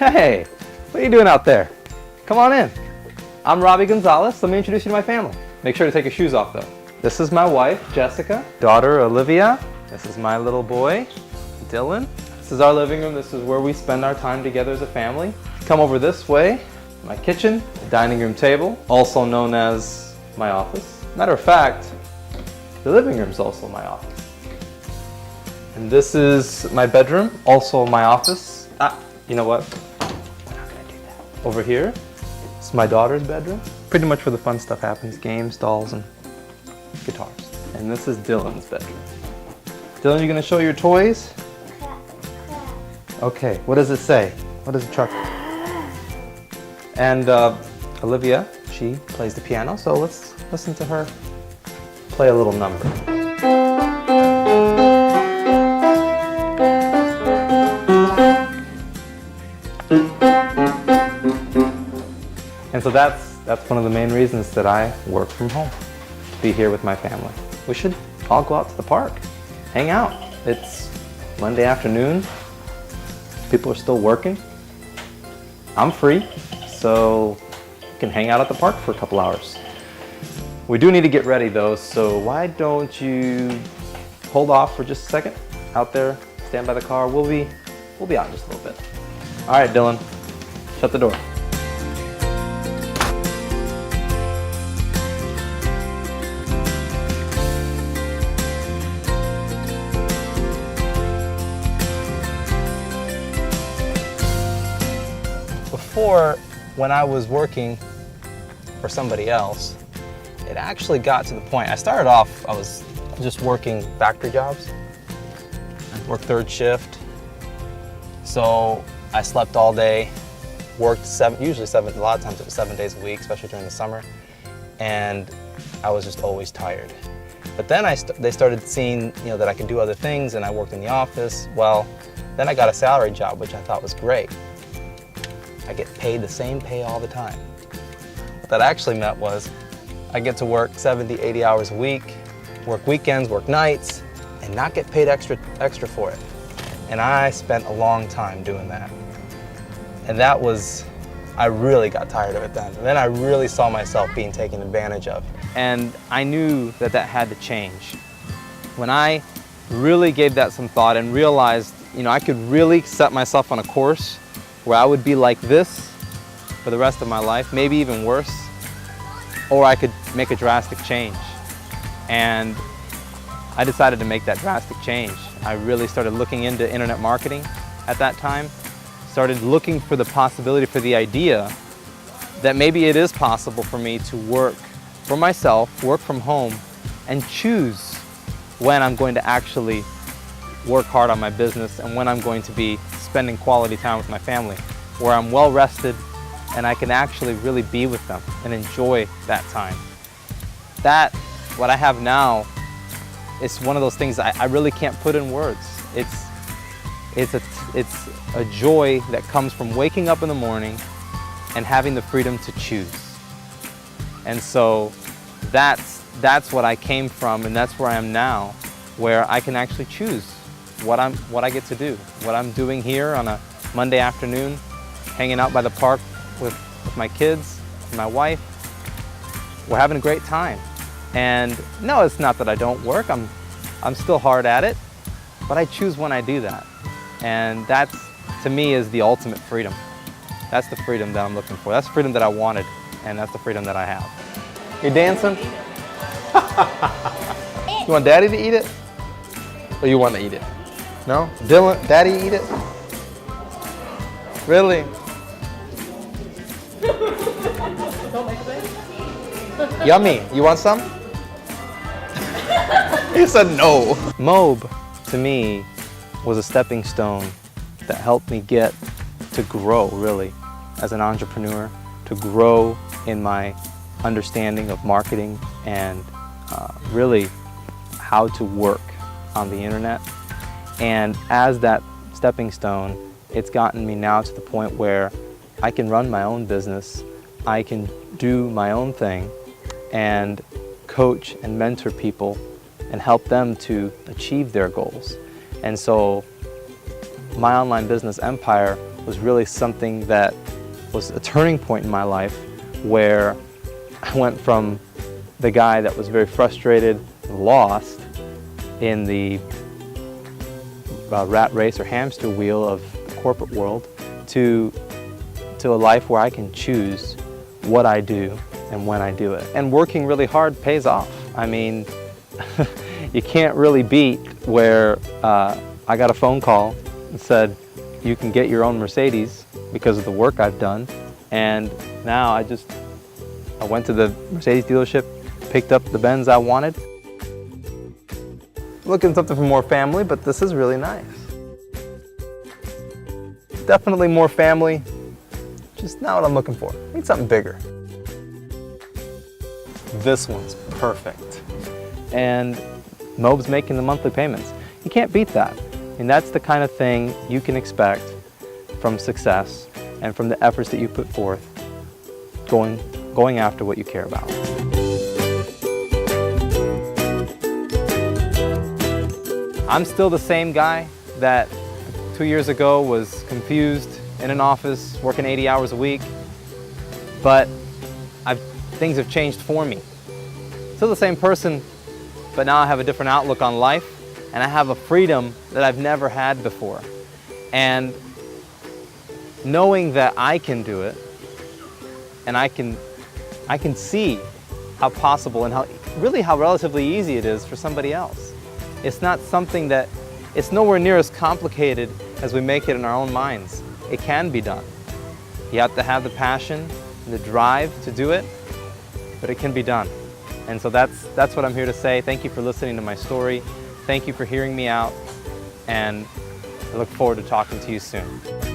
Hey, what are you doing out there? Come on in. I'm Robbie Gonzalez. Let me introduce you to my family. Make sure to take your shoes off though. This is my wife, Jessica. Daughter, Olivia. This is my little boy, Dylan. This is our living room. This is where we spend our time together as a family. Come over this way, my kitchen, dining room table, also known as my office. Matter of fact, the living room is also my office. And this is my bedroom, also my office. You know what? We're not gonna do that. Over here, it's my daughter's bedroom. Pretty much where the fun stuff happens, games, dolls, and guitars. And this is Dylan's bedroom. Dylan, you gonna show your toys? Okay, what does it say? What does the truck? And Olivia, she plays the piano, so let's listen to her play a little number. And so that's one of the main reasons that I work from home, to be here with my family. We should all go out to the park, hang out. It's Monday afternoon, people are still working. I'm free, so we can hang out at the park for a couple hours. We do need to get ready though, so why don't you hold off for just a second out there, stand by the car. We'll be out in just a little bit. All right, Dylan, shut the door. Before, when I was working for somebody else, it actually got to the point, I started off, I was just working factory jobs. I worked third shift. So I slept all day, worked usually seven, a lot of times it was 7 days a week, especially during the summer. And I was just always tired. But then they started seeing, that I could do other things and I worked in the office. Well, then I got a salary job, which I thought was great. I get paid the same pay all the time. What that actually meant was I get to work 70, 80 hours a week, work weekends, work nights, and not get paid extra for it. And I spent a long time doing that. And I really got tired of it then. And then I really saw myself being taken advantage of. And I knew that had to change. When I really gave that some thought and realized, I could really set myself on a course where I would be like this for the rest of my life, maybe even worse, or I could make a drastic change. And I decided to make that drastic change. I really started looking into internet marketing at that time, started looking for the possibility, for the idea that maybe it is possible for me to work for myself, work from home, and choose when I'm going to actually work hard on my business and when I'm going to be spending quality time with my family, where I'm well rested and I can actually really be with them and enjoy that time. What I have now, is one of those things I really can't put in words. It's a joy that comes from waking up in the morning and having the freedom to choose. And so that's what I came from, and that's where I am now, where I can actually choose what I get to do. What I'm doing here on a Monday afternoon, hanging out by the park with my kids and my wife. We're having a great time. And no, it's not that I don't work. I'm still hard at it, but I choose when I do that. And that, to me, is the ultimate freedom. That's the freedom that I'm looking for. That's the freedom that I wanted, and that's the freedom that I have. You're dancing? You want Daddy to eat it? Or you want to eat it? No? Dylan, Daddy eat it? Really? Yummy. You want some? He said no. Mobe, to me, was a stepping stone that helped me get to grow, really, as an entrepreneur, to grow in my understanding of marketing and really how to work on the internet. And as that stepping stone, it's gotten me now to the point where I can run my own business, I can do my own thing, and coach and mentor people and help them to achieve their goals. And so my online business empire was really something that was a turning point in my life, where I went from the guy that was very frustrated and lost in the rat race or hamster wheel of the corporate world to a life where I can choose what I do and when I do it. And working really hard pays off. I mean, you can't really beat where I got a phone call and said, you can get your own Mercedes because of the work I've done. And now I went to the Mercedes dealership, picked up the Benz I wanted. Looking something for more family, but this is really nice. Definitely more family, just not what I'm looking for. Need something bigger. This one's perfect. And Mobe's making the monthly payments. You can't beat that. I mean, that's the kind of thing you can expect from success and from the efforts that you put forth going after what you care about. I'm still the same guy that 2 years ago was confused in an office, working 80 hours a week, but things have changed for me. Still the same person, but now I have a different outlook on life, and I have a freedom that I've never had before. And knowing that I can do it, and I can see how possible and how relatively easy it is for somebody else. It's not something that, it's nowhere near as complicated as we make it in our own minds. It can be done. You have to have the passion and the drive to do it, but it can be done. And so that's what I'm here to say. Thank you for listening to my story. Thank you for hearing me out, and I look forward to talking to you soon.